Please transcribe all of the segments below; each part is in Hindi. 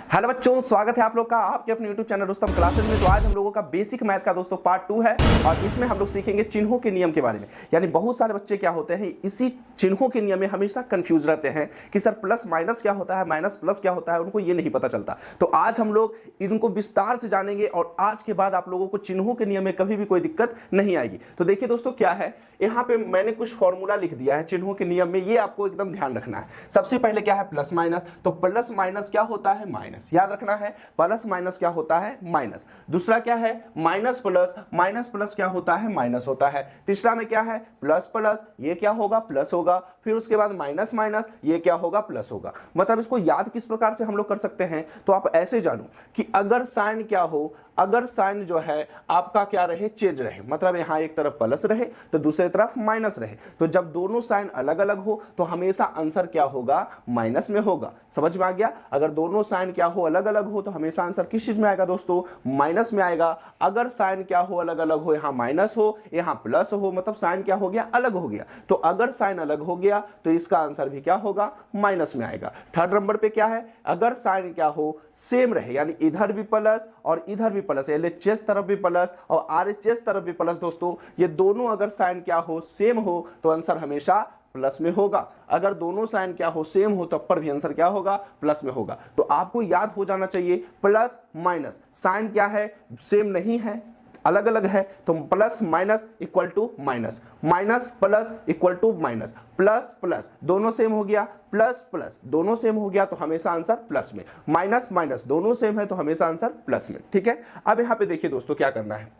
हेलो बच्चों, स्वागत है आप लोग का आपके अपने YouTube चैनल रुस्तम क्लासेस में। तो आज हम लोगों का बेसिक मैथ का दोस्तों पार्ट 2 है और इसमें हम लोग सीखेंगे चिन्हों के नियम के बारे में। यानी बहुत सारे बच्चे क्या होते हैं, इसी चिन्हों के नियम में हमेशा कंफ्यूज रहते हैं कि सर प्लस माइनस क्या होता है, माइनस प्लस क्या होता है, उनको ये नहीं पता चलता। तो आज हम लोग इनको विस्तार से जानेंगे और आज के बाद आप लोगों को चिन्हों के नियम में कभी भी कोई दिक्कत नहीं आएगी। तो देखिए दोस्तों, क्या है यहाँ पे मैंने कुछ फॉर्मूला लिख दिया है चिन्हों के नियम में, ये आपको एकदम ध्यान रखना है। सबसे पहले क्या है, प्लस माइनस। तो प्लस माइनस क्या होता है, माइनस, याद रखना है। प्लस माइनस क्या होता है, माइनस। दूसरा क्या है, माइनस प्लस, माइनस प्लस क्या होता है, माइनस होता है। तीसरा में क्या है, प्लस प्लस, ये क्या होगा, प्लस होगा। फिर उसके बाद माइनस माइनस, ये क्या होगा, प्लस होगा। मतलब इसको याद किस प्रकार से हम लोग कर सकते हैं, तो आप ऐसे जानो कि अगर साइन क्या हो, अगर साइन जो है आपका क्या रहे, चेंज रहे, मतलब यहां एक तरफ प्लस रहे तो दूसरी तरफ माइनस रहे, तो जब दोनों साइन अलग अलग हो तो हमेशा आंसर क्या होगा, माइनस में होगा। समझ में आ गया। अगर दोनों साइन क्या हो, अलग अलग हो तो हमेशा आंसर किस चीज में आएगा दोस्तों, माइनस में आएगा। अगर साइन क्या हो, अलग अलग हो, यहां माइनस हो यहां प्लस हो, मतलब साइन क्या हो गया, अलग हो गया। तो अगर साइन अलग हो गया तो इसका आंसर भी क्या होगा, माइनस में आएगा। थर्ड नंबर पे क्या है, अगर साइन क्या हो, सेम रहे, यानी इधर भी प्लस और इधर भी प्लस, LHS तरफ भी प्लस और RHS तरफ भी प्लस। दोस्तों ये दोनों अगर साइन क्या हो, सेम हो, तो आंसर हमेशा प्लस में होगा। अगर दोनों साइन क्या हो, सेम हो, तब पर भी आंसर क्या होगा, प्लस में होगा। तो आपको याद हो जाना चाहिए प्लस माइनस, साइन क्या है, सेम नहीं है, अलग अलग है, तो plus minus equal to minus, minus plus equal to minus, plus plus दोनों सेम हो गया, प्लस प्लस दोनों सेम हो गया तो हमेशा आंसर प्लस में, माइनस माइनस दोनों सेम है तो हमेशा आंसर प्लस में। ठीक है। अब यहां पे देखिए दोस्तों क्या करना है,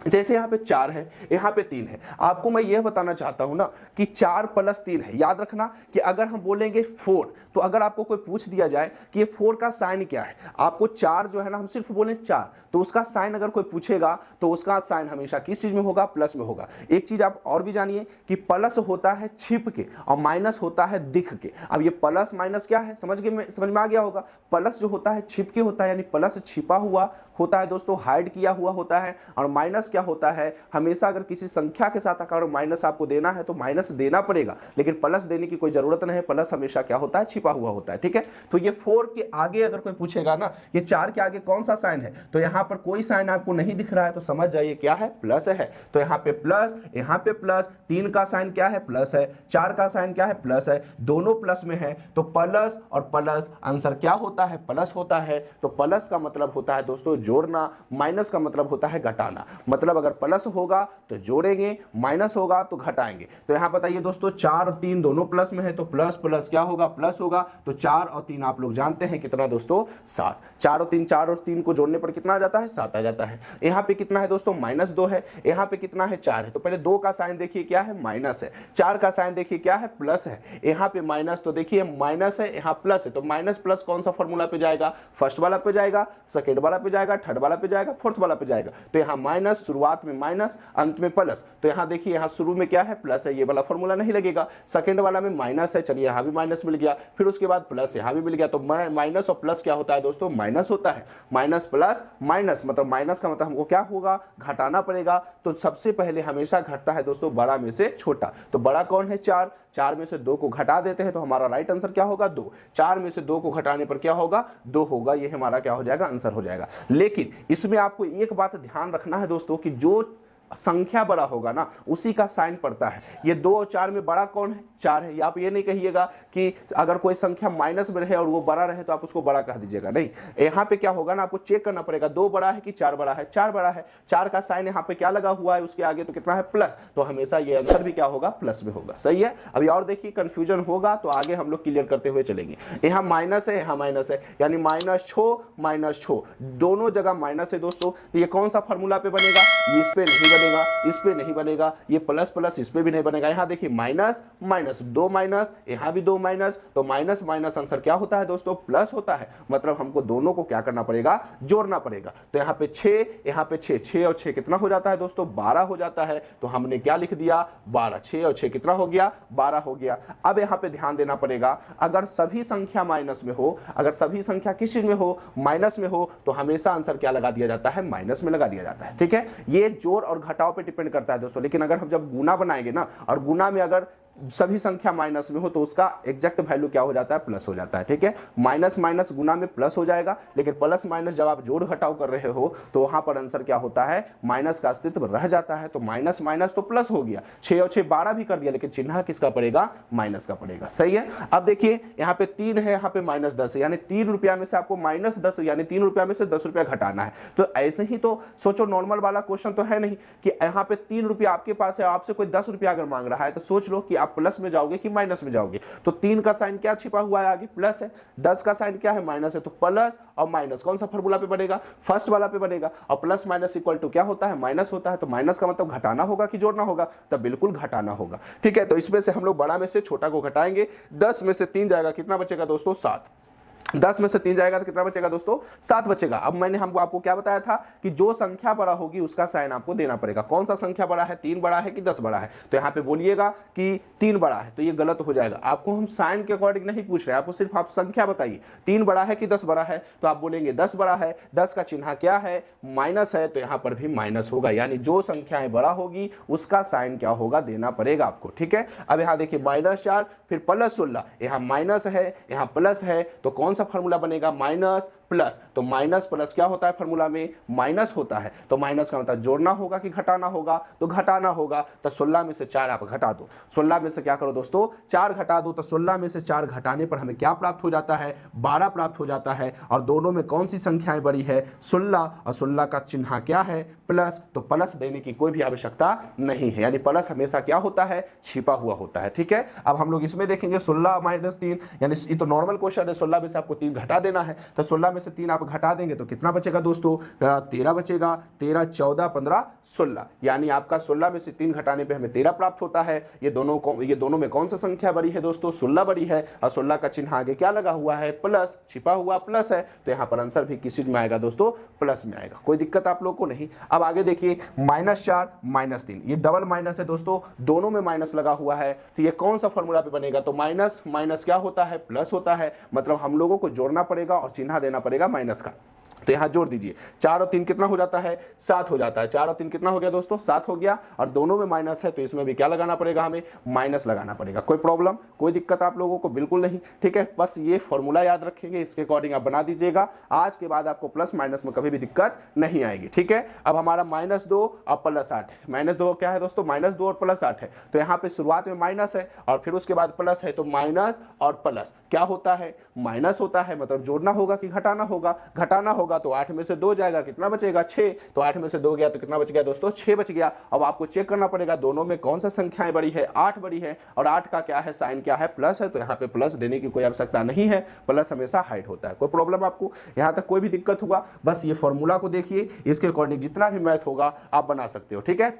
जैसे यहाँ पे 4 है, यहाँ पे 3 है। आपको मैं यह बताना चाहता हूं ना कि 4 प्लस 3 है। याद रखना कि अगर हम बोलेंगे 4, तो अगर आपको कोई पूछ दिया जाए कि ये 4 का साइन क्या है, आपको 4 जो है ना, हम सिर्फ बोले 4, तो उसका साइन अगर कोई पूछेगा तो उसका साइन हमेशा किस चीज में होगा, प्लस में होगा। एक चीज आप और भी जानिए कि प्लस होता है छिप के और माइनस होता है दिख के। अब ये प्लस माइनस क्या है, समझ में आ गया होगा। प्लस जो होता है छिप के होता है, यानी प्लस छिपा हुआ होता है दोस्तों, हाइड किया हुआ होता है। और माइनस क्या होता है, हमेशा अगर किसी संख्या के साथ अगर माइनस आपको देना है तो माइनस देना पड़ेगा, लेकिन प्लस देने की कोई जरूरत नहीं है। प्लस हमेशा क्या होता है, छिपा हुआ होता है। ठीक है। तो ये 4 के आगे अगर कोई पूछेगा ना, ये 4 के आगे कौन सा साइन है, तो यहां पर कोई साइन आपको नहीं दिख रहा है तो समझ जाइए क्या है, प्लस है। तो यहां पे प्लस, यहां पे प्लस, 3 का साइन क्या है, प्लस है, 4 का साइन क्या है, प्लस है, दोनों प्लस में है तो प्लस और प्लस आंसर क्या होता है, प्लस होता है। तो प्लस का मतलब होता है दोस्तों जोड़ना, माइनस का मतलब होता है घटाना। मतलब अगर प्लस होगा तो जोड़ेंगे, माइनस होगा तो घटाएंगे। तो यहां बताइए दोस्तों 4 और 3 दोनों प्लस में है तो प्लस प्लस क्या होगा, प्लस होगा। तो 4 और 3 आप लोग जानते हैं कितना दोस्तों, 7। 4 और 3 को जोड़ने पर कितना आ जाता है, 7 आ जाता है। यहां पे कितना है दोस्तों, -2 है। यहां पे कितना है, 4 है। तो पहले 2 का साइन देखिए क्या है, माइनस है। 4 का साइन देखिए क्या है, प्लस है। यहां पे माइनस, तो देखिए माइनस है, यहां प्लस है। तो माइनस प्लस कौन सा फॉर्मूला पे जाएगा, फर्स्ट वाला पे जाएगा, सेकंड वाला पे जाएगा, थर्ड वाला पे जाएगा, फोर्थ वाला पे जाएगा। तो यहां माइनस, शुरुआत में माइनस, अंत में प्लस। तो यहां देखिए यहां शुरू में क्या है, प्लस है, ये वाला फॉर्मूला नहीं लगेगा। सेकंड वाला में माइनस है, चलिए यहां भी माइनस मिल गया, फिर उसके बाद प्लस यहां भी मिल गया। तो माइनस और प्लस क्या होता है दोस्तों, माइनस होता है। माइनस प्लस माइनस, मतलब माइनस का मतलब हमको क्या होगा, घटाना पड़ेगा। तो सबसे पहले हमेशा घटता है दोस्तों बड़ा में से छोटा। तो बड़ा कौन है, 4। 4 में से 2 को घटा देते हैं तो हमारा राइट आंसर क्या होगा, 2। 4 में से 2 को घटाने पर क्या होगा, 2 होगा। ये हमारा क्या हो जाएगा, आंसर हो जाएगा। लेकिन इसमें आपको एक बात ध्यान रखना है दोस्तों कि जो संख्या बड़ा होगा ना उसी का साइन पड़ता है। ये 2 और 4 में बड़ा कौन है, 4 है। आप ये नहीं कहिएगा कि अगर कोई संख्या माइनस में रहे और वो बड़ा रहे तो आप उसको बड़ा कह दीजिएगा, नहीं। यहाँ पे क्या होगा ना, आपको चेक करना पड़ेगा 2 बड़ा है कि 4 बड़ा है। 4 बड़ा है, 4 का साइन यहाँ पे क्या लगा हुआ है उसके आगे, तो कितना है, प्लस। तो हमेशा ये आंसर भी क्या होगा, प्लस में होगा। सही है। अभी और देखिए कंफ्यूजन होगा तो आगे हम लोग क्लियर करते हुए चलेंगे। यहाँ माइनस है, यहाँ माइनस है, यानी -6 दोनों जगह माइनस है दोस्तों। तो ये कौन सा फॉर्मूला पे बनेगा, ये इस पे नहीं बनेगा, इस पे नहीं बनेगा, ये प्लस प्लस इस पे भी नहीं बनेगा। यहाँ देखिए माइनस माइनस, 2 माइनस, यहाँ भी 2 माइनस, तो माइनस माइनस आंसर क्या होता है दोस्तों, प्लस होता है। मतलब हमको दोनों को क्या करना पड़ेगा, जोड़ना पड़ेगा। तो यहाँ पे 6, यहाँ पे 6, 6 और 6 कितना हो जाता है दोस्तों, 12 हो जाता है। तो हमने क्या लिख दिया, 12। 6 और 6 कितना हो गया, 12 हो गया। अब यहाँ पे ध्यान देना पड़ेगा, अगर सभी संख्या माइनस में हो, अगर सभी संख्या किस चीज में हो, माइनस में हो, तो हमेशा आंसर क्या लगा दिया जाता है, माइनस में लगा दिया जाता है। ठीक है। ये जोड़ और घटाव पे डिपेंड करता है दोस्तों। लेकिन अगर हम जब गुना बनाएंगे ना, और गुना में अगर सभी संख्या माइनस में हो तो उसका एग्जैक्ट वैल्यू क्या हो जाता है, प्लस हो जाता है। ठीक है, माइनस माइनस गुना में प्लस हो जाएगा, लेकिन प्लस माइनस जब आप जोड़ घटाव कर रहे हो तो वहां पर आंसर क्या होता है, माइनस का अस्तित्व रह जाता है। तो माइनस माइनस तो प्लस हो गया, 6 और 6 12 भी कर दिया, लेकिन चिन्ह किसका पड़ेगा, माइनस का पड़ेगा। सही है। अब देखिए यहाँ पे 3 है, यहाँ पे -10 है, यानी 3 रुपया में से आपको -10 यानी 3 रुपया में से 10 रुपया घटाना है। तो ऐसे ही तो सोचो, नॉर्मल वाला क्वेश्चन तो है नहीं कि यहाँ पे 3 रुपया आपके पास है, आपसे कोई 10 रुपया अगर मांग रहा है तो सोच लो कि आप प्लस में जाओगे कि माइनस में जाओगे। तो 3 का साइन क्या छिपा हुआ है, आगे प्लस है, 10 का साइन क्या है, माइनस है। तो प्लस और माइनस कौन सा फॉर्मूला पे बनेगा, फर्स्ट वाला पे बनेगा। और प्लस माइनस इक्वल टू क्या होता है, माइनस होता है। तो माइनस का मतलब घटाना होगा कि जोड़ना होगा, तब बिल्कुल घटाना होगा। ठीक है, तो इसमें से हम लोग बड़ा में से छोटा को घटाएंगे। 10 में से 3 जाएगा, कितना बचेगा दोस्तों, 7। 10 में से 3 जाएगा तो कितना बचेगा दोस्तों, 7 बचेगा। अब मैंने हमको आपको क्या बताया था कि जो संख्या बड़ा होगी उसका साइन आपको देना पड़ेगा। कौन सा संख्या बड़ा है, 3 बड़ा है कि 10 बड़ा है। तो यहाँ पे बोलिएगा कि 3 बड़ा है, तो ये गलत हो जाएगा। आपको हम साइन के अकॉर्डिंग नहीं पूछ रहे हैं, आपको सिर्फ आप संख्या बताइए, 3 बड़ा है कि 10 बड़ा है। तो आप बोलेंगे 10 बड़ा है, 10 का चिन्ह क्या है, माइनस है, तो यहाँ पर भी माइनस होगा। यानी जो संख्याएं बड़ा होगी उसका साइन क्या होगा, देना पड़ेगा आपको। ठीक है, अब यहाँ देखिए -4 फिर +16, यहाँ माइनस है यहाँ प्लस है, तो कौन सा फॉर्मूला बनेगा, माइनस प्लस। तो माइनस प्लस क्या होता है, फॉर्मूला में माइनस होता है। तो माइनस का मतलब जोड़ना होगा कि घटाना होगा, तो घटाना होगा। तो 16 में से 4 आप घटा दो, 16 में से क्या करो दोस्तों, 4 घटा दो। तो 16 में से 4 घटाने पर हमें क्या प्राप्त हो जाता है, 12 प्राप्त हो जाता है। और दोनों में कौन सी संख्याएं बड़ी है, 16, और 16 का चिन्ह क्या है, प्लस। तो प्लस देने की कोई भी आवश्यकता नहीं है, यानी प्लस हमेशा क्या होता है, छिपा हुआ होता है। ठीक है, अब हम लोग इसमें देखेंगे 16 - 3, यानी ये तो नॉर्मल क्वेश्चन है, 16 में से आपको 3 घटा देना है। तो 16 में से 3 आप घटा देंगे तो कितना बचेगा दोस्तों, 13 बचेगा। 13, 14, 15, 16, यानी आपका 16 में से 3 घटाने पे हमें 13 प्राप्त होता है। ये दोनों में कौन सा संख्या बड़ी है दोस्तों, 16 बड़ी है। और 16 का चिन्ह आगे क्या लगा हुआ है, प्लस, छिपा हुआ प्लस है। तो यहाँ पर आंसर भी किस चीज में आएगा दोस्तों, प्लस में आएगा। कोई दिक्कत आप लोग को नहीं। अब आगे देखिए -4 -3, ये डबल माइनस है दोस्तों, दोनों में माइनस लगा हुआ है। तो ये कौन सा फॉर्मूला पे बनेगा, तो माइनस माइनस क्या होता है, प्लस होता है। मतलब हम लोगों को जोड़ना पड़ेगा और चिन्ह देना पड़ेगा माइनस का। तो यहां जोड़ दीजिए, 4 और 3 कितना हो जाता है, 7 हो जाता है। 4 और 3 कितना हो गया दोस्तों, 7 हो गया। और दोनों में माइनस है, तो इसमें भी क्या लगाना पड़ेगा, हमें माइनस लगाना पड़ेगा। कोई प्रॉब्लम, कोई दिक्कत आप लोगों को बिल्कुल नहीं। ठीक है, बस ये फॉर्मूला याद रखेंगे, इसके अकॉर्डिंग आप बना दीजिएगा। आज के बाद आपको प्लस माइनस में कभी भी दिक्कत नहीं आएगी। ठीक है, अब हमारा -2 और +8 है। -2 क्या है दोस्तों, -2 और +8 है। तो यहाँ पे शुरुआत में माइनस है और फिर उसके बाद प्लस है, तो माइनस और प्लस क्या होता है, माइनस होता है। मतलब जोड़ना होगा कि घटाना होगा, घटाना होगा। तो 8 में से 2 जाएगा, कितना बचेगा, 6। तो 8 में से 2 गया तो कितना बच गया दोस्तों, 6 बच गया। अब आपको चेक करना पड़ेगा दोनों में कौन सा संख्याएं बड़ी है, 8 बड़ी है। और 8 का क्या है, साइन क्या है, प्लस है। तो यहाँ पे प्लस देने की कोई आवश्यकता नहीं है, प्लस हमेशा हाइड होता है। कोई प्रॉब्लम आपको यहाँ तक कोई भी दिक्कत होगा, बस ये फॉर्मूला को देखिए, इसके अकॉर्डिंग जितना भी मैथ होगा आप बना सकते हो। ठीक है,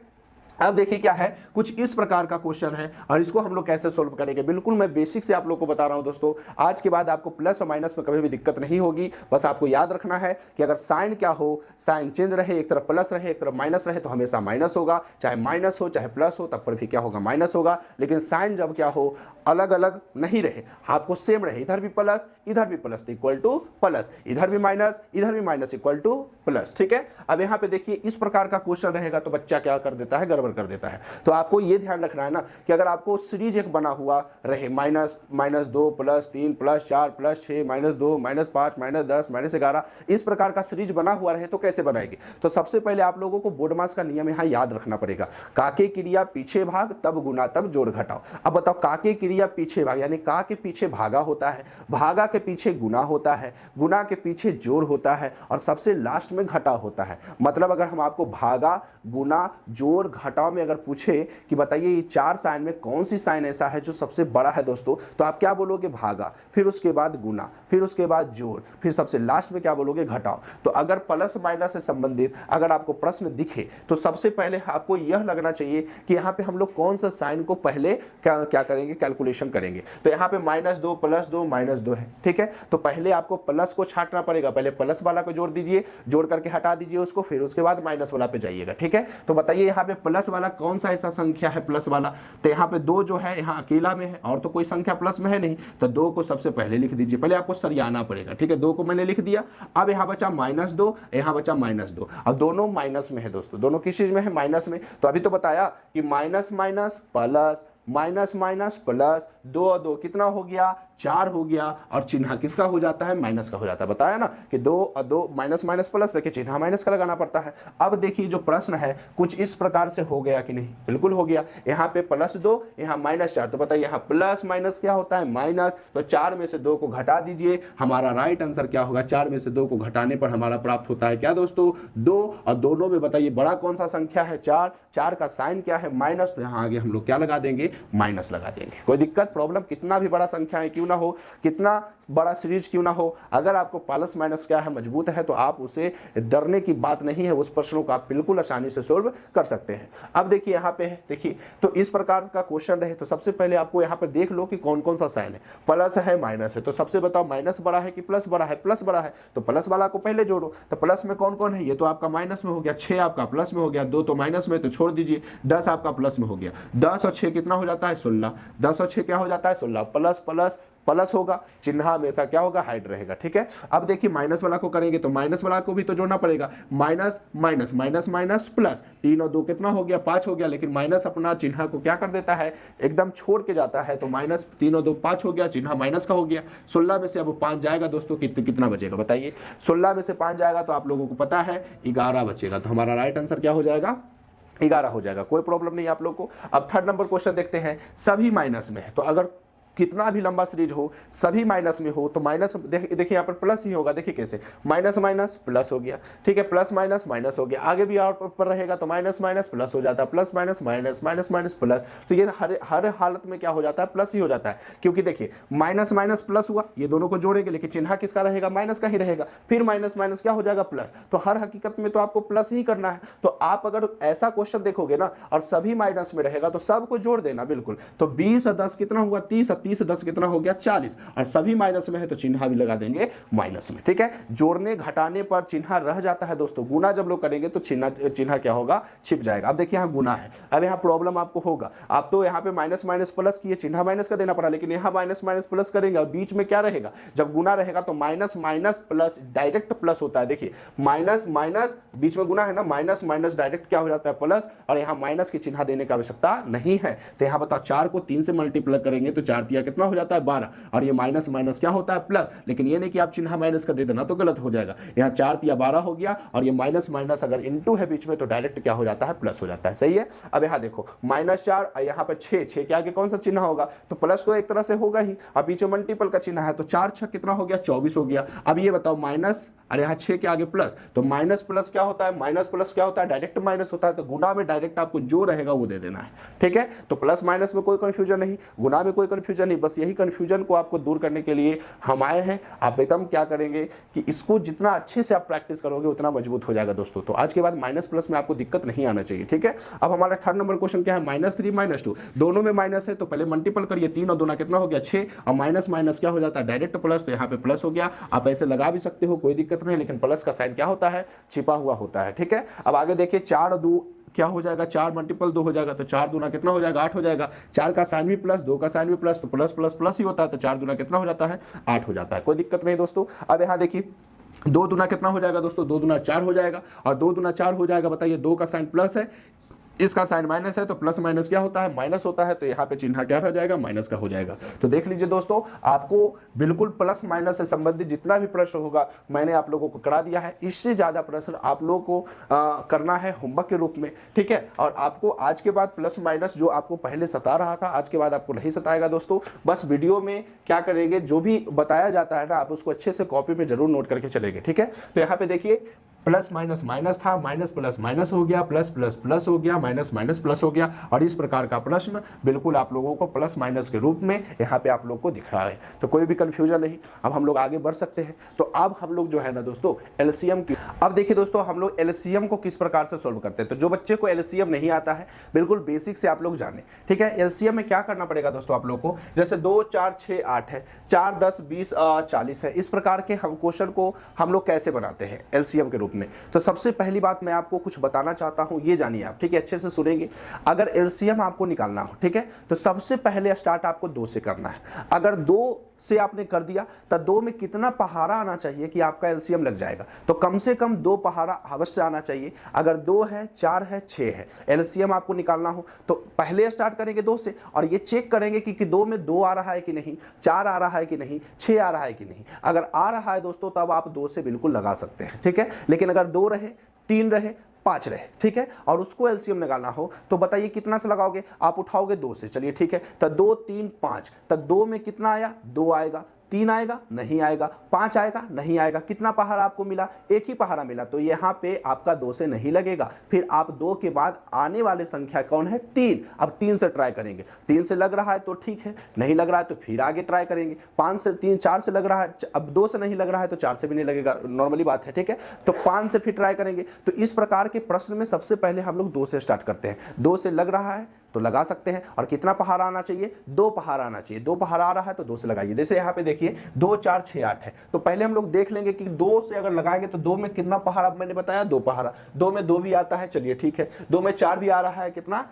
अब देखिए क्या है, कुछ इस प्रकार का क्वेश्चन है और इसको हम लोग कैसे सोल्व करेंगे, बिल्कुल मैं बेसिक से आप लोग को बता रहा हूं दोस्तों। आज के बाद आपको प्लस और माइनस में कभी भी दिक्कत नहीं होगी। बस आपको याद रखना है कि अगर साइन क्या हो, साइन चेंज रहे, एक तरफ प्लस रहे एक तरफ माइनस रहे, तो हमेशा माइनस होगा। चाहे माइनस हो चाहे प्लस हो, तब पर भी क्या होगा, माइनस होगा। लेकिन साइन जब क्या हो, अलग अलग नहीं रहे, आपको सेम रहे, इधर भी प्लस इधर भी प्लस इक्वल टू प्लस, इधर भी माइनस इक्वल टू प्लस। ठीक है, अब यहाँ पे देखिए इस प्रकार का क्वेश्चन रहेगा तो बच्चा क्या कर देता है, गड़बड़ कर देता है। तो आपको ये ध्यान रखना है ना कि अगर आपको सीरीज एक बना हुआ रहे, -2 +3 +4 +6 -2 -5 -10 -11, इस प्रकार का सीरीज बना हुआ रहे तो कैसे बनाएंगे। तो सबसे पहले आप लोगों को बोर्डमास का नियम यहाँ याद रखना पड़ेगा, काके क्रिया पीछे भाग तब गुना तब जोड़ घटाओ। अब बताओ, काके क्रिया पीछे भाग यानी का के पीछे भागा होता है, भागा के पीछे गुना होता है, गुना के पीछे जोड़ होता है और सबसे लास्ट में घटा होता है। मतलब अगर हम आपको भागा गुना जोड़ घटाओ में अगर पूछे कि बताइए ये 4 साइन में कौन सी साइन ऐसा है जो सबसे बड़ा है दोस्तों, तो आप क्या बोलोगे, भागा, फिर उसके बाद गुना, फिर उसके बाद जोड़, फिर सबसे लास्ट में क्या बोलोगे, घटाओ। तो अगर प्लस माइनस से संबंधित अगर आपको प्रश्न दिखे तो सबसे पहले आपको यह लगना चाहिए कि यहाँ पे हम लोग कौन सा साइन को पहले क्या करेंगे, कैलकुलेशन करेंगे। तो यहाँ पे -2 +2 -2 है। ठीक है, तो पहले आपको प्लस को छांटना पड़ेगा, पहले प्लस वाला को जोड़ दीजिए, जोड़ करके हटा दीजिए उसको, फिर उसके बाद माइनस वाला पे जाइएगा। ठीक है, तो बताइए यहाँ पे प्लस प्लस वाला कौन सा ऐसा संख्या है प्लस वाला, तो यहाँ पे 2 जो है यहाँ अकेला में है और तो कोई संख्या प्लस में है नहीं, तो 2 को सबसे पहले लिख दीजिए, पहले आपको सरियाना पड़ेगा, ठीक है। 2 को मैंने लिख दिया, अब यहाँ बचा -2, यहाँ बचा -2, अब दोनों माइनस में है दोस्तों, दोनों किस चीज में है, माइनस में। तो अभी तो बताया कि minus minus plus, minus minus plus, 2 और 2 कितना हो गया, 4 हो गया, और चिन्ह किसका हो जाता है, माइनस का हो जाता है। बताया ना कि 2 और 2 माइनस माइनस प्लस रखे, चिन्ह माइनस का लगाना पड़ता है। अब देखिए जो प्रश्न है कुछ इस प्रकार से हो गया कि नहीं, बिल्कुल हो गया। यहाँ पे +2, यहाँ -4, तो बताइए यहाँ प्लस माइनस क्या होता है, माइनस। तो 4 में से 2 को घटा दीजिए, हमारा राइट आंसर क्या होगा, 4 में से 2 को घटाने पर हमारा प्राप्त होता है क्या दोस्तों, 2। और दोनों में बताइए बड़ा कौन सा संख्या है, 4, 4 का साइन क्या है, माइनस, तो यहाँ आगे हम लोग क्या लगा देंगे, माइनस लगा देंगे। कोई दिक्कत प्रॉब्लम, कितना भी बड़ा संख्या है क्यों ना हो, कितना बड़ा सीरीज क्यों ना हो, अगर आपको प्लस माइनस क्या है मजबूत है तो आप उसे डरने की बात नहीं है, उस प्रश्नों को आप बिल्कुल आसानी से सोल्व कर सकते हैं। अब देखिए यहाँ पे है, देखिए तो इस प्रकार का क्वेश्चन रहे तो सबसे पहले आपको यहाँ पे देख लो कि कौन कौन सा साइन है, प्लस है माइनस है, तो सबसे बताओ माइनस बड़ा है कि प्लस बड़ा है, प्लस बड़ा है, तो प्लस वाला को पहले जोड़ो। तो प्लस में कौन कौन है, ये तो आपका माइनस में हो गया, 6 आपका प्लस में हो गया, 2 तो माइनस में, तो छोड़ दीजिए, 10 आपका प्लस में हो गया, 10 और 6 कितना हो जाता है, 16, 10 और 6 क्या हो जाता है, 16, प्लस प्लस प्लस होगा, चिन्ह हमेशा क्या होगा, हाइड रहेगा, ठीक है। अब देखिए माइनस वाला को करेंगे तो माइनस वाला को भी तो जोड़ना पड़ेगा, minus minus minus minus plus, 3 और 2 कितना हो गया, 5 हो गया, लेकिन माइनस अपना चिन्ह को क्या कर देता है, एकदम छोड़ के जाता है, तो माइनस 3 और 2 5 हो गया, चिन्ह माइनस का हो गया। 16 में से अब 5 जाएगा दोस्तों, कितना बचेगा बताइए, 16 में से 5 जाएगा तो आप लोगों को पता है 11 बचेगा, तो हमारा राइट आंसर क्या हो जाएगा, 11 हो जाएगा। कोई प्रॉब्लम नहीं आप लोग को। अब थर्ड नंबर क्वेश्चन देखते हैं, सभी माइनस में है, तो अगर कितना भी लंबा सीरीज हो सभी माइनस में हो तो माइनस, देखिए यहाँ पर प्लस ही होगा, देखिए कैसे, माइनस माइनस प्लस हो गया, ठीक है, प्लस माइनस माइनस हो गया, आगे भी और पर रहेगा तो माइनस माइनस प्लस हो जाता है, plus minus minus minus minus plus, तो ये हर हालत में क्या हो जाता है, प्लस ही हो जाता है, क्योंकि देखिए माइनस माइनस प्लस हुआ, ये दोनों को जोड़ेंगे लेकिन चिन्ह किसका रहेगा, माइनस का ही रहेगा, फिर माइनस माइनस क्या हो जाएगा, प्लस, तो हर हकीकत में तो आपको प्लस ही करना है। तो आप अगर ऐसा क्वेश्चन देखोगे ना और सभी माइनस में रहेगा तो सबको जोड़ देना बिल्कुल, तो 20 और 10 कितना हुआ, 30 और 30 10 कितना हो गया, 40, और सभी माइनस में है तो चिन्ह भी लगा देंगे माइनस में, ठीक है। जोड़ने घटाने पर चिन्ह रह जाता है दोस्तों, गुना जब लोग करेंगे तो चिन्ह क्या होगा, छिप जाएगा। अब देखिए यहाँ गुना है, अब यहाँ प्रॉब्लम आपको होगा, आप तो यहाँ पे माइनस माइनस प्लस किए, चिन्ह माइनस का देना पड़ा, लेकिन यहाँ माइनस माइनस प्लस करेंगे और बीच में क्या रहेगा, जब गुना रहेगा तो minus minus plus direct plus होता है, देखिए माइनस माइनस बीच में गुना है ना, माइनस माइनस डायरेक्ट क्या हो जाता है, प्लस, और यहाँ माइनस की चिन्ह देने की आवश्यकता नहीं है। तो यहाँ बताओ 4 को 3 से मल्टीप्लाई करेंगे तो 4 तिया कितना हो जाता है, 12, और ये माइनस माइनस क्या होता है, प्लस, लेकिन ये नहीं कि आप चिन्ह माइनस का दे देना तो गलत हो जाएगा, यहाँ 4 तिया 12 हो गया, और ये माइनस माइनस अगर इनटू है बीच में तो डायरेक्ट क्या हो जाता है, प्लस हो जाता है, सही है। अब यहाँ देखो -4, यहाँ पर 6 के आगे कौन सा चिन्ह होगा, तो प्लस तो एक तरह से होगा ही, अब पीछे मल्टीपल का चिन्ह है तो 4 6 कितना हो गया, 24 हो गया। अब ये बताओ माइनस, और यहाँ 6 के आगे प्लस, तो माइनस प्लस क्या होता है, माइनस प्लस क्या होता है, डायरेक्ट माइनस होता है, तो गुना में डायरेक्ट आपको जो रहेगा वो दे देना है, ठीक है। तो प्लस माइनस में कोई कंफ्यूजन नहीं, गुना में कोई कंफ्यूजन नहीं, बस यही कंफ्यूजन को आपको दूर करने के लिए हम आए हैं। आप एकदम क्या करेंगे कि इसको जितना अच्छे से आप प्रैक्टिस करोगे उतना मजबूत हो जाएगा दोस्तों। तो आज के बाद माइनस प्लस में आपको दिक्कत नहीं आना चाहिए, ठीक है। अब हमारा थर्ड नंबर क्वेश्चन क्या है, -3 -2, दोनों में माइनस है तो पहले मल्टीपल करिए, 3 और 2 कितना हो गया, 6, और माइनस माइनस क्या हो जाता है, डायरेक्ट प्लस, तो यहाँ पे प्लस हो गया। आप ऐसे लगा भी सकते हो, कोई दिक्कत नहीं, लेकिन प्लस का साइन क्या होता है, छिपा हुआ होता है, ठीक है। अब आगे देखिए 4 और 2 क्या हो जाएगा, 4 मल्टीपल 2 हो जाएगा, तो 4 दूना कितना हो जाएगा, 8 हो जाएगा। 4 का साइन भी प्लस, 2 का साइन भी प्लस, तो प्लस प्लस प्लस ही होता है, तो 4 दूना कितना हो जाता है, 8 हो जाता है, कोई दिक्कत नहीं दोस्तों। अब यहाँ देखिए 2 दूना कितना हो जाएगा दोस्तों, 2 दूना 4 हो जाएगा, और 2 दूना 4 हो जाएगा, बताइए 2 का साइन प्लस है, इसका साइन माइनस है, तो प्लस माइनस क्या होता है, माइनस होता है, तो यहाँ पे चिन्ह क्या हो जाएगा, माइनस का हो जाएगा। तो देख लीजिए दोस्तों, आपको बिल्कुल प्लस माइनस से संबंधित जितना भी प्रश्न होगा मैंने आप लोगों को करा दिया है। इससे ज्यादा प्रश्न आप लोगों को करना है होमवर्क के रूप में, ठीक है। और आपको आज के बाद प्लस माइनस जो आपको पहले सता रहा था, आज के बाद आपको नहीं सताएगा दोस्तों। बस वीडियो में क्या करेंगे, जो भी बताया जाता है ना, आप उसको अच्छे से कॉपी में जरूर नोट करके चलेंगे, ठीक है। तो यहाँ पे देखिए प्लस माइनस माइनस था, माइनस प्लस माइनस हो गया, प्लस प्लस प्लस हो गया, माइनस माइनस प्लस हो गया, और इस प्रकार का प्रश्न बिल्कुल आप लोगों को प्लस माइनस के रूप में यहाँ पे आप लोग को दिख रहा है। तो कोई भी कंफ्यूजन नहीं। अब हम लोग आगे बढ़ सकते हैं। तो अब हम लोग जो है ना दोस्तों एलसीएम की, अब देखिए दोस्तों हम लोग एलसीएम को किस प्रकार से सोल्व करते हैं। तो जो बच्चे को एलसीएम नहीं आता है, बिल्कुल बेसिक से आप लोग जाने, ठीक है। एलसीएम में क्या करना पड़ेगा दोस्तों आप लोग को, जैसे 2 4 6 8 है, 4 10 20 40 है, इस प्रकार के हम क्वेश्चन को हम लोग कैसे बनाते हैं एलसीएम के रूप में। में। तो सबसे पहली बात मैं आपको कुछ बताना चाहता हूं, ये जानिए आप, ठीक है, अच्छे से सुनेंगे। अगर एलसीएम आपको निकालना हो, ठीक है, तो सबसे पहले स्टार्ट आपको 2 से करना है। अगर 2 से आपने कर दिया तो 2 में कितना पहाड़ा आना चाहिए कि आपका एलसीएम लग जाएगा, तो कम से कम 2 पहाड़ा अवश्य आना चाहिए। अगर 2 है, 4 है, 6 है, एलसीएम आपको निकालना हो तो पहले स्टार्ट करेंगे 2 से, और ये चेक करेंगे कि 2 में 2 आ रहा है कि नहीं, 4 आ रहा है कि नहीं, 6 आ रहा है कि नहीं। अगर आ रहा है दोस्तों तब आप 2 से बिल्कुल लगा सकते हैं, ठीक है। लेकिन अगर 2 रहे, 3 रहे, 5 रहे, ठीक है, और उसको एलसीएम निकालना हो तो बताइए कितना से लगाओगे आप? उठाओगे 2 से, चलिए ठीक है। तो 2 3 5, तो 2 में कितना आया? 2 आएगा। 3 आएगा? नहीं आएगा। 5 आएगा? नहीं आएगा। कितना पहाड़ा आपको मिला? एक ही पहाड़ा मिला, तो यहाँ पे आपका 2 से नहीं लगेगा। फिर आप 2 के बाद आने वाले संख्या कौन है? 3। अब 3 से ट्राई करेंगे। 3 से लग रहा है तो ठीक है, नहीं लग रहा है तो फिर आगे ट्राई करेंगे। 5 से 3, 4 से लग रहा है, अब 2 से नहीं लग रहा है तो 4 से भी नहीं लगेगा, नॉर्मली बात है, ठीक है। तो 5 से फिर ट्राई करेंगे। तो इस प्रकार के प्रश्न में सबसे पहले हम लोग 2 से स्टार्ट करते हैं। 2 से लग रहा है तो लगा सकते हैं। और कितना पहाड़ा आना चाहिए? 2 पहाड़ा आना चाहिए। 2 पहाड़ा आ रहा है तो 2 से लगाइए। जैसे यहाँ पे देखिए 2 4 6 8 है, तो पहले हम लोग देख लेंगे कि 2 से अगर लगाएंगे तो 2 में कितना पहाड़ा, मैंने बताया 2 पहाड़ा। 2 में 2 भी आता है, चलिए ठीक है। 2 में 4 भी आ रहा है, कितना?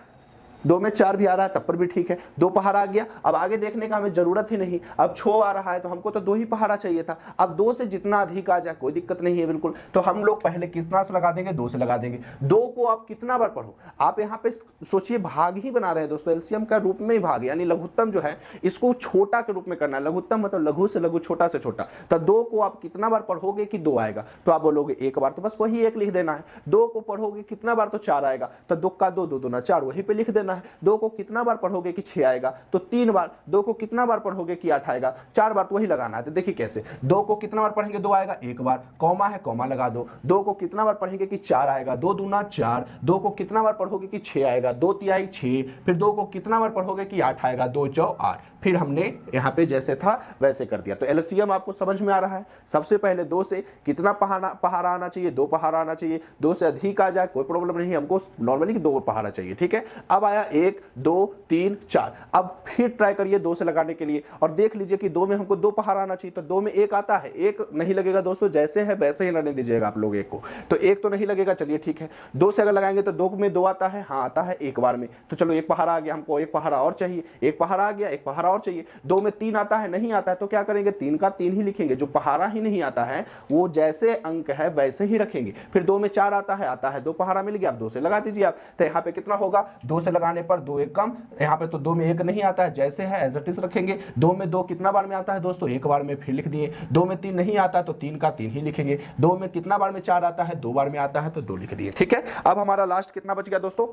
2 में 4 भी आ रहा है, तब पर भी ठीक है, 2 पहाड़ा आ गया। अब आगे देखने का हमें जरूरत ही नहीं। अब 6 आ रहा है तो हमको तो 2 ही पहाड़ा चाहिए था। अब 2 से जितना अधिक आ जाए कोई दिक्कत नहीं है बिल्कुल। तो हम लोग पहले कितना से लगा देंगे? 2 से लगा देंगे। 2 को आप कितना बार पढ़ो? आप यहाँ पे सोचिए भाग ही बना रहे हैं दोस्तों, एलसीएम का रूप में ही भाग, यानी लघुत्तम जो है इसको छोटा के रूप में करना है। लघुत्तम मतलब लघु से लघु, छोटा से छोटा। तो 2 को आप कितना बार पढ़ोगे कि 2 आएगा? तो आप बोलोगे 1 बार, तो बस वही 1 लिख देना है। 2 को पढ़ोगे कितना बार? तो 4 आएगा, तो 2 का 2 2 दूना 4, वहीं पे लिख देना है। 2 को कितना बार पढ़ोगे कि 6 आएगा? तो 3 बार। 2 को कितना बार पढ़ोगे कि 8 आएगा? 4 बार, तो वही लगाना है। तो देखिए कैसे, 2 को कितना बार पढ़ेंगे? 2 आएगा, 1 बार, कॉमा है कॉमा लगा दो। 2 को कितना बार पढ़ेंगे कि 4 आएगा? 2 दूना 4। 2 को कितना बार पढ़ोगे कि 6 आएगा? 2 तिहाई 6। फिर 2 को कितना बार पढ़ोगे कि 8 आएगा? 2 चौ 8। फिर हमने यहाँ पे जैसे था वैसे कर दिया। तो एलसीएम आपको समझ में आ रहा है। सबसे पहले 2 से कितना पहाड़ा आना चाहिए? 2 पहाड़ा आना चाहिए। 2 से अधिक आ जाए कोई प्रॉब्लम नहीं, हमको नॉर्मली 2 पहाड़ा चाहिए, ठीक है। अब आया 1 2 3 4। अब फिर ट्राई करिए 2 से लगाने के लिए और देख लीजिए कि 2 में हमको 2 पहाड़ा आना चाहिए। तो 2 में 1 आता है, 1 नहीं लगेगा दोस्तों, जैसे है वैसे ही रहने दीजिएगा आप लोग 1 को। तो 1 तो नहीं लगेगा, चलिए ठीक है। 2 से अगर लगाएंगे तो 2 में 2 आता है, हाँ आता है 1 बार में। तो चलो 1 पहाड़ा आ गया, हमको 1 पहाड़ा और चाहिए। 1 पहाड़ा आ गया, 1 पहाड़ा और चाहिए। 2 में 3 आता है, नहीं आता है, तो क्या करेंगे? 3 का 3 ही लिखेंगे। जो पहाड़ा ही नहीं आता है वो जैसे अंक है वैसे ही रखेंगे। फिर 2 में 4 आता है, 2 पहाड़ा मिल गया, आप 2 से लगा दीजिए आप। तो यहाँ पे कितना होगा? 2 से लगाने पर 2 1 कम। यहाँ पे तो 2 में 1 नहीं आता है, जैसे है एज इट इज रखेंगे। 2 में 2 कितना बार में आता है दोस्तों? 1 बार में, फिर लिख दिए। 2 में 3 नहीं आता है तो 3 का 3 ही लिखेंगे। 2 में कितना बार में 4 आता है? 2 बार में आता है तो 2 लिख दिए, ठीक है। अब हमारा लास्ट कितना बच गया दोस्तों?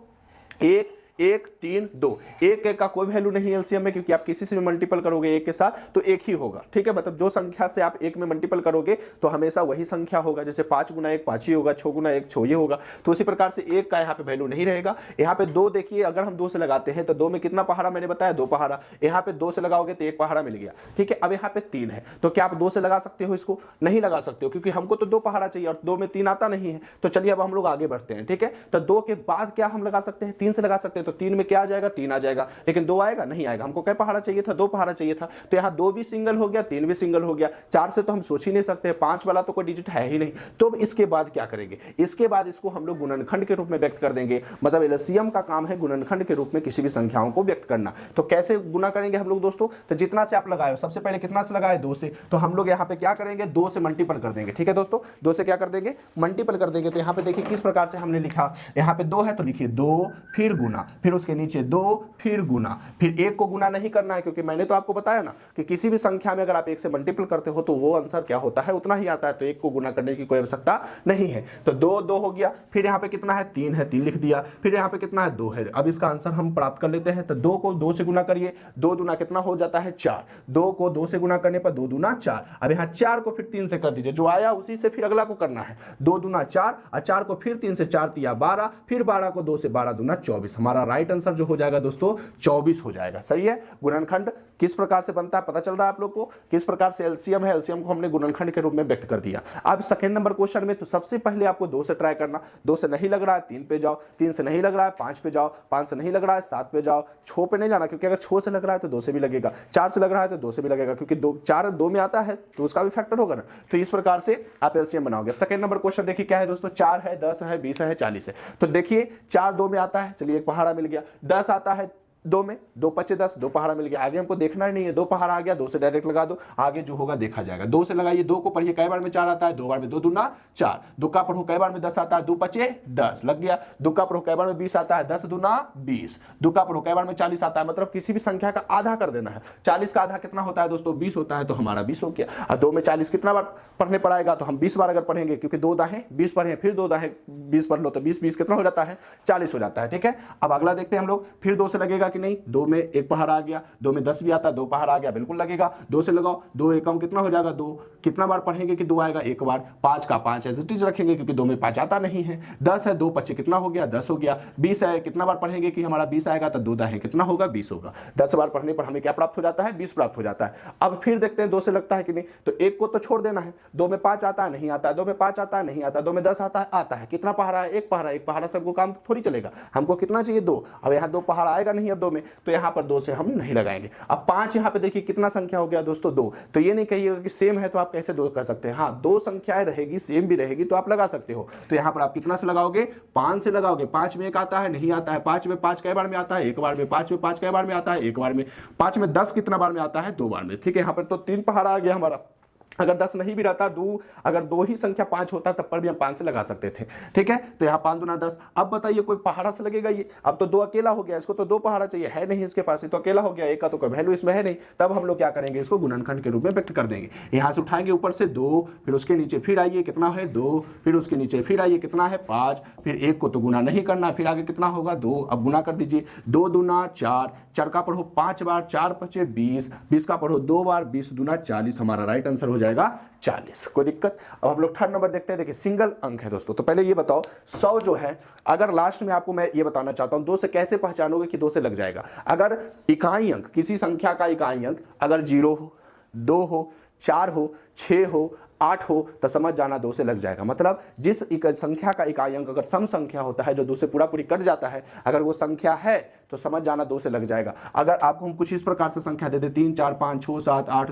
1 1 3 2। 1 1 का कोई वैल्यू नहीं है एलसीएम में, क्योंकि आप किसी से भी मल्टीपल करोगे 1 के साथ तो 1 ही होगा, ठीक है। मतलब जो संख्या से आप 1 में मल्टीपल करोगे तो हमेशा वही संख्या होगा। जैसे 5 गुना 1 5 ही होगा, 6 गुना 1 6 ही होगा। तो उसी प्रकार से 1 का यहाँ पे वैल्यू नहीं रहेगा। यहाँ पे 2 देखिए, अगर हम 2 से लगाते हैं तो 2 में कितना पहाड़ा मैंने बताया? 2 पहाड़ा। यहाँ पे 2 से लगाओगे तो 1 पहाड़ा मिल गया, ठीक है। अब यहाँ पे 3 है, तो क्या आप 2 से लगा सकते हो? इसको नहीं लगा सकते हो, क्योंकि हमको तो 2 पहाड़ा चाहिए और 2 में 3 आता नहीं है। तो चलिए अब हम लोग आगे बढ़ते हैं, ठीक है। तो 2 के बाद क्या हम लगा सकते हैं? 3 से लगा सकते हैं। तो 3 में क्या आ जाएगा? 3 आ जाएगा। लेकिन 2 आएगा? नहीं आएगा। हमको क्या पहाड़ा चाहिए था? 2 पहाड़ा चाहिए था। तो यहाँ 2 भी सिंगल हो गया, 3 भी सिंगल हो गया। 4 से तो हम सोच ही नहीं सकते, 5 वाला तो कोई डिजिट है ही नहीं। तो इसके बाद क्या करेंगे? इसके बाद इसको हम लोग गुणनखंड के रूप में व्यक्त कर देंगे। मतलब एलसीएम का काम है गुणनखंड के रूप में किसी भी संख्याओं को व्यक्त करना। तो कैसे गुना करेंगे हम लोग दोस्तों? तो जितना से आप लगाए, सबसे पहले कितना से लगाए? 2 से। तो हम लोग यहाँ पे क्या करेंगे? 2 से मल्टीपल कर देंगे, ठीक है दोस्तों। 2 से क्या कर देंगे? मल्टीपल कर देंगे। तो यहाँ पे देखिए किस प्रकार से हमने लिखा। यहाँ पे 2 है तो लिखिए 2 फिर गुना, फिर उसके नीचे 2 फिर गुना। फिर 1 को गुना नहीं करना है, क्योंकि मैंने तो आपको बताया ना कि किसी भी संख्या में अगर आप 1 से मल्टीपल करते हो तो वो आंसर क्या होता है? उतना ही आता है। तो 1 को गुना करने की कोई आवश्यकता नहीं है। तो 2 2 हो गया। फिर यहाँ पे कितना है? 3 है, 3 लिख दिया। फिर यहाँ पे कितना है? 2 है। अब इसका आंसर हम प्राप्त कर लेते हैं। तो 2 को 2 से गुना करिए, 2 दूना कितना हो जाता है? 4। 2 को 2 से गुना करने पर 2 दूना 4। अब यहाँ 4 को फिर 3 से कर दीजिए, जो आया उसी से फिर अगला को करना है। 2 दूना 4 और 4 को फिर 3 से 4 तिया 12, फिर 12 को 2 से 12 दूना 24। हमारा राइट आंसर जो हो जाएगा दोस्तों 24 हो जाएगा। सही है। गुणनखंड किस प्रकार से बनता है पता चल रहा है आप लोग को, किस प्रकार से एलसीएम है, एलसीएम को हमने गुणनखंड के रूप में व्यक्त कर दिया। अब सेकंड नंबर क्वेश्चन में तो सबसे पहले आपको 2 से ट्राई करना, 2 से नहीं लग रहा है 3 पे जाओ, 3 से नहीं लग रहा है 5 पे जाओ, 5 से नहीं लग रहा है 7 पे जाओ, 6 पे नहीं जाना क्योंकि अगर 6 से लग रहा है तो 2 से भी लगेगा, 4 से लग रहा है तो 2 से भी लगेगा क्योंकि 4 2 में आता है तो उसका भी फैक्टर होगा ना। तो इस प्रकार से आप एलसीएम बनाओगे। सेकंड नंबर क्वेश्चन देखिए क्या है दोस्तों, 4 है, 10 है, 20 है, 40 है। तो देखिए 4 2 में आता है, चलिए एक पहाड़ा मिल गया। 10 आता है 2 में, 2 5 10, 2 पहाड़ा मिल गया। आगे हमको देखना ही नहीं है, 2 पहाड़ा आ गया, 2 से डायरेक्ट लगा दो, आगे जो होगा देखा जाएगा। 2 से लगाइए, 2 को पढ़िए कई बार में 4 आता है, 2 बार में 2 दूना 4, दुक्का पढ़ो कई बार में 10 आता है, 2 5 10 लग गया। दुक्का पढ़ो कई बार में 20 आता है, 10 दूना 20, दुक्का पढ़ो कई बार में 40 आता है, मतलब किसी भी संख्या का आधा कर देना है। 40 का आधा कितना होता है दोस्तों, 20 होता है, तो हमारा 20 हो गया। और 2 में 40 कितना बार पढ़ने पड़ेगा, तो हम 20 बार अगर पढ़ेंगे क्योंकि 2 दाहें 20 पढ़े, फिर 2 दाहें 20 पढ़ लो तो 20 20 कितना हो जाता है, 40 हो जाता है। ठीक है, अब अगला देखते हैं हम लोग, फिर 2 से लगेगा कि नहीं। 2 में एक पहाड़ा आ गया, 2 में 10 भी आता है, 2 पहाड़ा आ गया, बिल्कुल लगेगा। 2 से लगाओ, 2 एकम कितना हो जाएगा, 2 कितना बार पढ़ेंगे कि 2 आएगा, एक बार। 5 का 5 एज इट इज रखेंगे क्योंकि 2 में 5 आता नहीं है। 10 है, 2 5 कितना हो गया, 10 हो गया। 20 है, कितना बार पढ़ेंगे कि हमारा 20 आएगा, तो 2 दाहें कितना होगा, 20 होगा। 10 बार पढ़ने पर हमें क्या प्राप्त हो जाता है, 20 प्राप्त हो जाता है। अब फिर देखते हैं 2 से लगता है कि नहीं, तो एक को तो छोड़ देना है। 2 में 5 आता है, नहीं आता है, 2 में 5 आता है, नहीं आता, 2 में 10 आता है, आता है। कितना पहाड़ा है, एक पहाड़ा, एक पहाड़ा से हमको काम थोड़ी चलेगा, हमको कितना चाहिए, 2। अब यहाँ 2 पहाड़ा आएगा नहीं अब 2 में, तो यहाँ पर 2 से हम नहीं लगाएंगे। अब 5 यहाँ पे देखिए कितना संख्या हो गया दोस्तों, 2। तो ये नहीं कहिएगा कि सेम है तो आप कैसे 2 कर सकते हैं। हाँ, 2 संख्याएं रहेगी, सेम भी रहेगी तो आप लगा सकते हो। तो यहाँ पर आप कितना से लगाओगे, 5 से लगाओगे। 5 में 1 आता है, नहीं आता है। 5 में 5 कई बार में आता है, एक बार में। 5 में 5 कई बार में आता है, एक बार में। 5 में 10 कितना बार में आता है, 2 बार में। ठीक है, यहाँ पर तो 3 पहाड़ा आ गया हमारा। अगर 10 नहीं भी रहता, अगर 2 ही संख्या 5 होता तब पर भी हम 5 से लगा सकते थे। ठीक है, तो यहाँ 5 दूना 10। अब बताइए कोई पहाड़ा से लगेगा ये, अब तो 2 अकेला हो गया, इसको तो 2 पहाड़ा चाहिए, है नहीं इसके पास, तो अकेला हो गया, एक का तो कोई वैल्यू इसमें है नहीं। तब हम लोग क्या करेंगे, इसको गुणनखंड के रूप में व्यक्त कर देंगे। यहाँ से उठाएंगे ऊपर से 2, फिर उसके नीचे फिर आइए कितना है 2, फिर उसके नीचे फिर आइए कितना है 5, फिर 1 को तो गुना नहीं करना, फिर आगे कितना होगा 2। अब गुना कर दीजिए, 2 दूना 4, 4 का पढ़ो 5 बार, 4 5 20, 20 का पढ़ो 2 बार, 20 दूना 40, हमारा राइट आंसर हो जाएगा 40। कोई दिक्कत। अब हम लोग थर्ड नंबर देखते हैं। देखिए सिंगल अंक है दोस्तों, तो पहले ये बताओ 100 जो है, अगर लास्ट में आपको मैं ये बताना चाहता हूं 2 से कैसे पहचानोगे कि 2 से लग जाएगा। अगर इकाई अंक, किसी संख्या का इकाई अंक अगर 0 हो, 2 हो, 4 हो, 6 हो, 8 हो, तो समझ जाना 2 से लग जाएगा। मतलब जिस संख्या का इकाई अंक अगर सम संख्या होता है जो 2 से पूरा पूरी कट जाता है, अगर वो संख्या है तो समझ जाना 2 से लग जाएगा। अगर आपको हम कुछ इस प्रकार से संख्या दे दे 3 4 5 6 7 8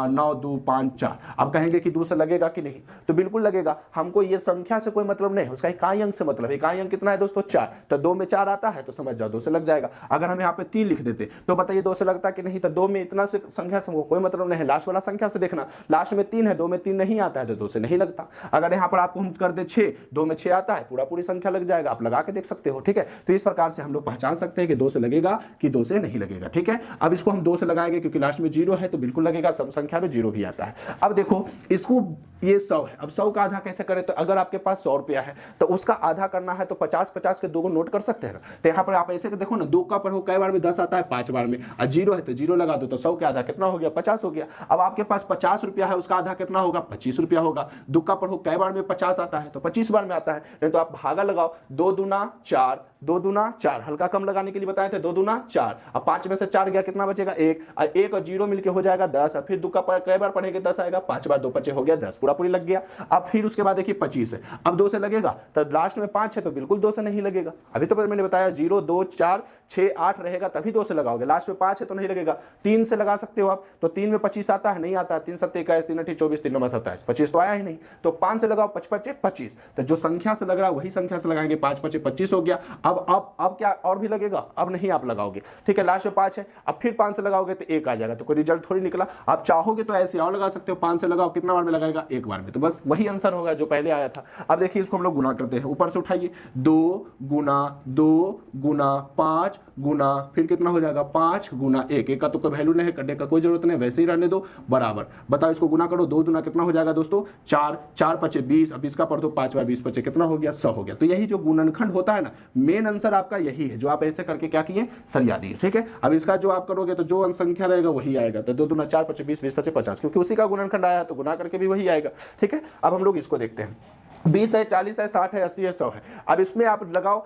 9 2 5 4, अब कहेंगे कि 2 से लगेगा कि नहीं, तो बिल्कुल लगेगा। हमको ये संख्या से कोई मतलब नहीं है, उसका इकाई अंक से मतलब है। इकाई अंक कितना है दोस्तों 4, तो 2 में 4 आता है तो समझ जाओ 2 से लग जाएगा। अगर हम यहाँ पे 3 लिख देते तो बताइए 2 से लगता कि नहीं, तो 2 में इतना से संख्या से कोई मतलब नहीं है, लास्ट वाला संख्या से देखना, लास्ट में 3 है, 2 में 3 नहीं आता है तो 2 से नहीं लगता। अगर यहाँ पर आपको हम कर दे 6, 2 में 6 आता है, पूरा पूरी संख्या लग जाएगा, आप लगा के देख सकते हो। ठीक है, तो इस प्रकार से हम लोग पहचान सकते हैं कि 2 से लगेगा कि 2 से नहीं लगेगा। ठीक है, अब इसको हम 2 से लगाएंगे क्योंकि लास्ट में 0 है तो बिल्कुल लगेगा, सम संख्या में 0 भी आता है। अब देखो इसको, ये 100 है, अब 100 का आधा कैसे करें, तो अगर आपके पास 100 रुपया है तो उसका आधा करना है तो 50-50 के 2 को नोट कर सकते हैं ना। तो यहाँ पर आप ऐसे देखो ना, 2 का पढ़ो कई बार में 10 आता है, 5 बार में, और 0 है तो 0 लगा दो, तो 100 के आधा कितना हो गया 50 हो गया। अब आपके पास 50 रुपया है, उसका आधा कितना होगा 25 रुपया होगा। 2 का पढ़ो कई बार में 50 आता है तो 25 बार में आता है, नहीं तो आप भागा लगाओ, 2 दूना 4, 2 दूना 4, हल्का कम लगाने के लिए बताए थे, 2 दूना 4, अब 5 में से 4 गया कितना बचेगा 1, और 1 और 0 मिलके हो जाएगा 10, और फिर 2 का कई बार पढ़ेंगे 10 आएगा, 5 बार 2 5 हो गया 10, पूरा पूरी लग गया। अब फिर उसके बाद देखिए 25 है, अब 2 से लगेगा, तो लास्ट में 5 है तो बिल्कुल 2 से नहीं लगेगा। अभी तो मैंने बताया 0 2 4 6 8 रहेगा तभी 2 से लगाओगे, लास्ट में 5 है तो नहीं लगेगा। 3 से लगा सकते हो आप, तो 3 में 25 आता है, नहीं आता है, 3 7 21, 3 8 24, 3 9 27, 25 तो आया ही नहीं, तो 5 से लगाओ 5 5 25, तो जो संख्या से लग रहा है वही संख्या से लगाएंगे, 5 5 25 हो गया। अब क्या और भी लगेगा, अब नहीं आप लगाओगे। ठीक है, लास्ट में 5 है, अब फिर 5 से लगाओगे तो 1 आ जाएगा, तो कोई रिजल्ट थोड़ी निकला। आप चाहोगे तो ऐसे और लगा सकते हो, 5 से लगाओ, कितना बार में लगाएगा 1 बार में, तो बस वही आंसर होगा जो पहले आया था। अब देखिए इसको हम लोग गुना करते हैं, ऊपर से उठाइए, 2 गुना 2 गुना 5 गुना, फिर कितना हो जाएगा 5 गुना 1, 1 का तो कोई वैल्यू नहीं है, करने का कोई जरूरत नहीं, वैसे ही रहने दो बराबर। बताओ इसको गुना करो, 2 गुना कितना हो जाएगा दोस्तों 4, 4 5 20, अब इसका पढ़ दो 5 बार 20 5 कितना हो गया 100 हो गया। तो यही जो गुणनखंड होता है ना, मेन आंसर आपका यही है, जो आप ऐसे करके क्या किए सरिया दिए। ठीक है, अब इसका जो आप करोगे तो जो संख्या रहेगा वही आएगा, तो 2 दूना 4 5 20 20 25 50, क्योंकि उसी का गुणनखंड आया तो गुना करके भी वही आएगा। ठीक है, अब हम लोग इसको देखते हैं। 20 है, 40 है, 60 है, 80 है, 100 है। अब इसमें आप लगाओ,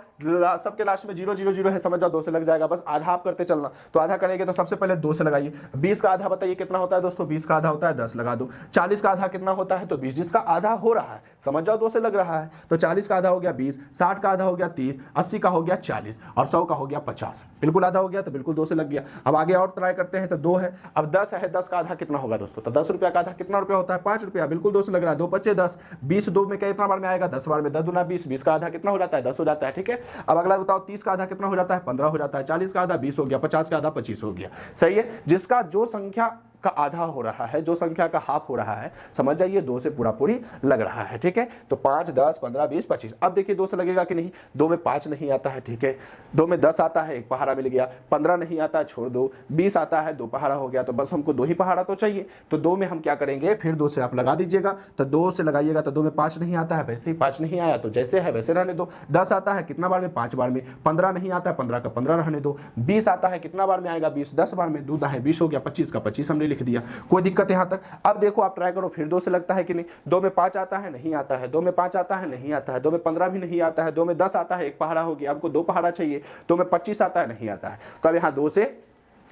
सबके लास्ट में 0 0 0 है, समझ जाओ 2 से लग जाएगा, बस आधा आप करते चलना। तो आधा करेंगे तो सबसे पहले 2 से लगाइए। 20 का आधा बताइए कितना होता है दोस्तों? 20 का आधा होता है 10, लगा दो। 40 का आधा कितना होता है? तो 20, जिसका आधा हो रहा है, समझ जाओ 2 से लग रहा है, तो 40 का आधा हो गया 20, 60 का आधा हो गया 30, 80 का हो गया 40 और 100 का हो गया 50। बिल्कुल आधा हो गया, तो बिल्कुल 2 से लग गया। अब आगे और ट्राई करते हैं, तो 2 है, अब 10 है, 10 का आधा कितना होगा दोस्तों? तो 10 रुपया का आधा कितना रुपया होता है? 5 रुपया, बिल्कुल 2 से लग रहा है। 2 बच्चे 10, 20 2 में कितना बार में आएगा? 10 बार में। 10 दूना 20, 20 का आधा कितना हो जाता है? 10 हो जाता है, ठीक है। अब अगला बताओ, 30 का आधा कितना हो जाता है? 15 हो जाता है। 40 का आधा 20 हो गया, 50 का आधा 25 हो गया, सही है। जिसका जो संख्या का आधा हो रहा है, जो संख्या का हाफ हो रहा है, समझ जाइए 2 से पूरा पूरी लग रहा है, ठीक है। तो 5 10 15 20 25। अब देखिए 2 से लगेगा कि नहीं? 2 में 5 नहीं आता है, ठीक है। 2 में 10 आता है, 1 पहाड़ा मिल गया। 15 नहीं आता है, छोड़ दो। 20 आता है, 2 पहाड़ा हो गया। तो बस हमको 2 ही पहाड़ा तो चाहिए। तो 2 में हम क्या करेंगे? फिर 2 से आप लगा दीजिएगा। तो 2 से लगाइएगा तो 2 में 5 नहीं आता है, वैसे ही 5 नहीं आया, तो जैसे है वैसे रहने दो। 10 आता है कितना बार में? 5 बार में। 15 नहीं आता है, 15 का 15 रहने दो। 20 आता है कितना बार में आएगा? 20 10 बार में। 2 दाएं 20 हो गया, 25 का 25 हमने लिख दिया। कोई दिक्कत यहां तक? अब देखो आप ट्राई करो, फिर 2 से लगता है कि नहीं? 2 में 5 आता है, नहीं आता है। 2 में 5 आता है, नहीं आता है। 2 में 15 भी नहीं आता है। 2 में 10 आता है, 1 पहाड़ा हो गया। आपको 2 पहाड़ा चाहिए। 2 में 25 आता है, नहीं आता है। तो अब यहाँ 2 से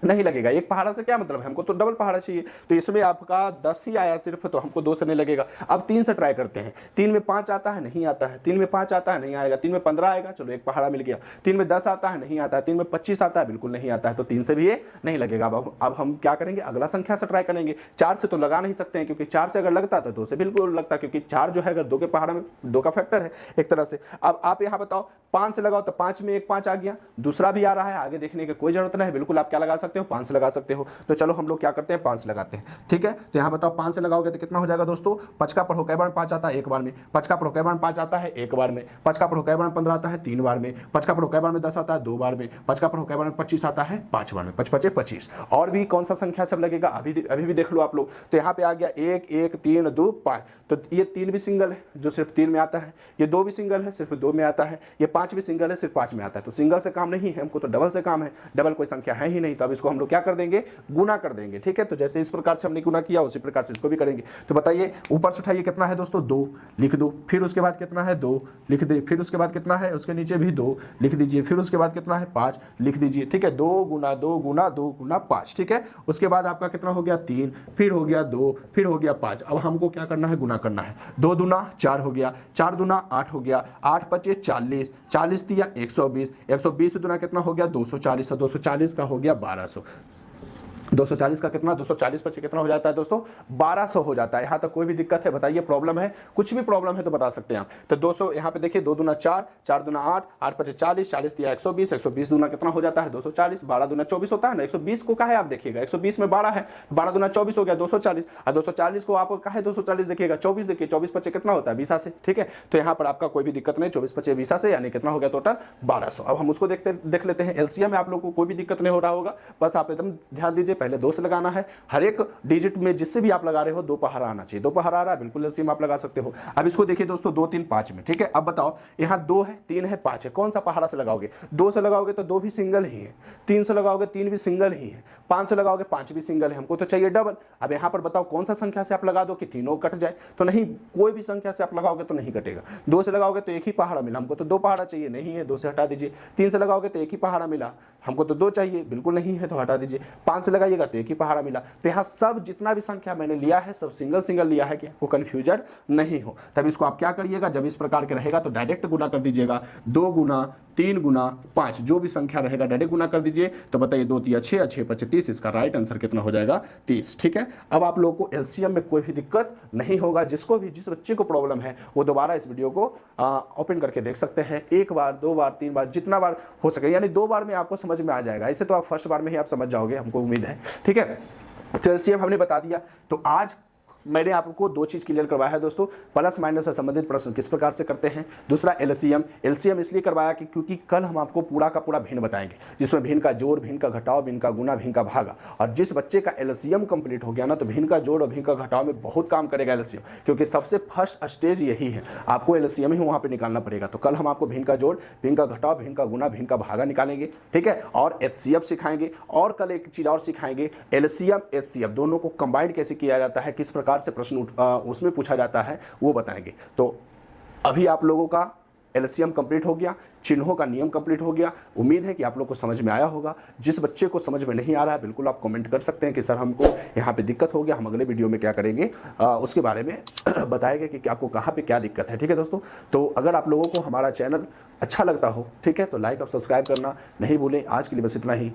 नहीं लगेगा। 1 पहाड़ा से क्या मतलब है? हमको तो डबल पहाड़ा चाहिए। तो इसमें आपका 10 ही आया सिर्फ, तो हमको 2 से नहीं लगेगा। अब 3 से ट्राई करते हैं। 3 में 5 आता है, नहीं आता है। 3 में 5 आता है, नहीं आएगा। 3 में 15 आएगा, चलो 1 पहाड़ा मिल गया। 3 में 10 आता है, नहीं आता है। 3 में 25 आता है, बिल्कुल नहीं आता है। तो 3 से भी ये नहीं लगेगा। अब हम क्या करेंगे? अगला संख्या से ट्राई करेंगे। 4 से तो लगा नहीं सकते हैं, क्योंकि 4 से अगर लगता तो 2 से बिल्कुल लगता, क्योंकि 4 जो है अगर 2 के पहाड़ा में 2 का फैक्टर है एक तरह से। अब आप यहाँ बताओ, 5 से लगाओ तो 5 में 1 5 आ गया। दूसरा भी आ रहा है, आगे देखने की कोई जरूरत नहीं, बिल्कुल आप क्या लगा सकते हो? 5 से लगा सकते हो। तो चलो हम लोग क्या करते हैं? 5 से लगाते हैं, ठीक है। तो यहाँ बताओ 5 से लगाओगे तो कितना हो जाएगा दोस्तों? 5 का पढ़ो कई बार 5 आता है? 1 बार में। 5 का पढ़ो कई बार 5 आता है? 1 बार में। 5 का पढ़ो कई बार 15 आता है? 3 बार में। 5 का पढ़ो कई बार में 10 आता है? 2 बार में। 5 का पढ़ो कई बार 25 आता है? 5 बार में। 5 5 25। और भी कौन सा संख्या सब लगेगा? अभी भी देख लो आप लोग। तो यहाँ पे आ गया 1 1 3 2 5। तो ये 3 भी सिंगल है, जो सिर्फ 3 में आता है। ये 2 भी सिंगल है, सिर्फ 2 में आता है। ये 5 भी सिंगल है, सिर्फ 5 में आता है। तो सिंगल से काम नहीं है हमको, तो डबल से काम है। डबल कोई संख्या है ही नहीं, तो अब इसको हम लोग क्या कर देंगे? गुना कर देंगे, ठीक है। तो जैसे इस प्रकार से हमने गुना किया, उसी प्रकार से इसको भी करेंगे। तो बताइए, ऊपर से उठाइए, कितना है दोस्तों? 2 लिख दो। फिर उसके बाद कितना है? 2 लिख दे। फिर उसके बाद कितना है? उसके नीचे भी 2 लिख दीजिए। फिर उसके बाद कितना है? 5 लिख दीजिए, ठीक है। 2 गुना 2 गुना 2 गुना 5, ठीक है। उसके बाद आपका कितना हो गया? 3, फिर हो गया 2, फिर हो गया 5। अब हमको क्या करना है? गुना करना है। 2 दूना 4 हो गया, 4 दूना 8 हो गया, 8 पचे 40, 40 दिया 120, 120 दूना कितना हो गया? 240, 240 का हो गया 1200। 240 का कितना? 240 पचे कितना हो जाता है दोस्तों? 1200 हो जाता है। यहाँ तक कोई भी दिक्कत है? बताइए, प्रॉब्लम है? कुछ भी प्रॉब्लम है तो बता सकते हैं आप। तो 200 यहाँ पे देखिए, 2 दूना 4, 4 दूना 8, 8 पचे 40, 40 दिया 120, 120 दूना कितना हो जाता है? 240, 12 दूना 24 होता है ना। 120 को कहा है आप देखिएगा, 120 में 12 है, 12 दूना 24 हो गया 240, और 240 को आप कहा है 240 देखिएगा, 24 देखिए, 24 पचे कितना होता है? 20 से, ठीक है। तो यहाँ पर आपका कोई भी दिक्कत नहीं, 24 पचे 20 से, यानी कितना हो गया टोटल? 1200। अब हम उसको देख लेते हैं। एलसीएम में आप लोग को कोई भी दिक्कत नहीं हो रहा होगा, बस आप एकदम ध्यान दीजिए, पहले 2 से लगाना है। हर एक डिजिट में जिससे भी आप लगा रहे हो 2 पहाड़ा आना चाहिए। 2 पहाड़ा आ रहा है, बिल्कुल एलसीएम आप लगा सकते हो। अब इसको देखिए दोस्तों, 2 3 5 में, ठीक है। अब बताओ, यहाँ 2 है, 3 है, 5 है, कौन सा पहाड़ा से लगाओगे? 2 से लगाओगे तो 2 भी सिंगल ही है, 3 से लगाओगे 3 भी सिंगल ही है, 5 से लगाओगे 5 भी सिंगल है। हमको तो चाहिए डबल। अब यहाँ पर बताओ कौन सा संख्या से आप लगा दो कि तीनों कट जाए? तो नहीं, कोई भी संख्या से आप लगाओगे तो नहीं कटेगा। 2 से लगाओगे तो 1 ही पहाड़ा मिला, हमको तो 2 पहाड़ा चाहिए, नहीं है, 2 से हटा दीजिए। 3 से लगाओगे तो 1 ही पहाड़ा मिला, हमको तो 2 चाहिए, बिल्कुल नहीं है, तो हटा दीजिए। 5 से लगाइएगा तो 1 ही पहाड़ा मिला। तो यहाँ सब जितना भी संख्या मैंने लिया है सब सिंगल लिया है, कि आपको कंफ्यूजन नहीं हो। तब इसको आप क्या करिएगा, जब इस प्रकार के रहेगा तो डायरेक्ट गुना कर दीजिएगा। 2 गुना 3 गुना 5, जो भी संख्या रहेगा डायरेक्ट गुना कर दीजिए। तो बताइए, 2 3 6, 6 5 30, इसका राइट आंसर कितना हो जाएगा? 30, ठीक है। अब आप लोगों को एलसीएम में कोई भी दिक्कत नहीं होगा। जिस बच्चे को प्रॉब्लम है वो दोबारा इस वीडियो को ओपन करके देख सकते हैं। 1 बार 2 बार 3 बार, जितना बार हो सके, यानी 2 बार में आपको समझ में आ जाएगा। ऐसे तो आप फर्स्ट बार में ही आप समझ जाओगे, हमको उम्मीद है, ठीक है। तो एलसीएम हमने बता दिया। तो आज मैंने आपको 2 चीज़ क्लियर करवाया है दोस्तों। प्लस माइनस से संबंधित प्रश्न किस प्रकार से करते हैं, दूसरा एलसीएम इसलिए करवाया कि क्योंकि कल हम आपको पूरा का पूरा भिन्न बताएंगे, जिसमें भिन्न का जोड़, भिन्न का घटाव, भिन्न का गुना, भिन्न का भागा। और जिस बच्चे का एलसीएम कंप्लीट हो गया ना, तो भिन्न का जोड़ और भिन्न का घटाव में बहुत काम करेगा एलसीएम, क्योंकि सबसे फर्स्ट स्टेज यही है, आपको एलसीएम ही वहाँ पर निकालना पड़ेगा। तो कल हम आपको भिन्न का जोड़, भिन्न का घटाव, भिन्न का गुना, भिन्न का भागा निकालेंगे, ठीक है। और एचसीएफ सिखाएंगे, और कल एक चीज़ और सिखाएंगे, एलसीएम एचसीएफ दोनों को कंबाइंड कैसे किया जाता है, किस प्रकार से प्रश्न उसमें पूछा जाता है, वो बताएंगे। तो अभी आप लोगों का एलसीएम कंप्लीट हो गया, चिन्हों का नियम कंप्लीट हो गया। उम्मीद है कि आप लोग को समझ में आया होगा। जिस बच्चे को समझ में नहीं आ रहा है बिल्कुल आप कमेंट कर सकते हैं कि सर हमको यहाँ पे दिक्कत हो गया, हम अगले वीडियो में क्या करेंगे उसके बारे में बताएंगे कि आपको कहाँ पे क्या दिक्कत है। ठीक है दोस्तों, तो अगर आप लोगों को हमारा चैनल अच्छा लगता हो, ठीक है, तो लाइक और सब्सक्राइब करना नहीं भूलें। आज के लिए बस इतना ही।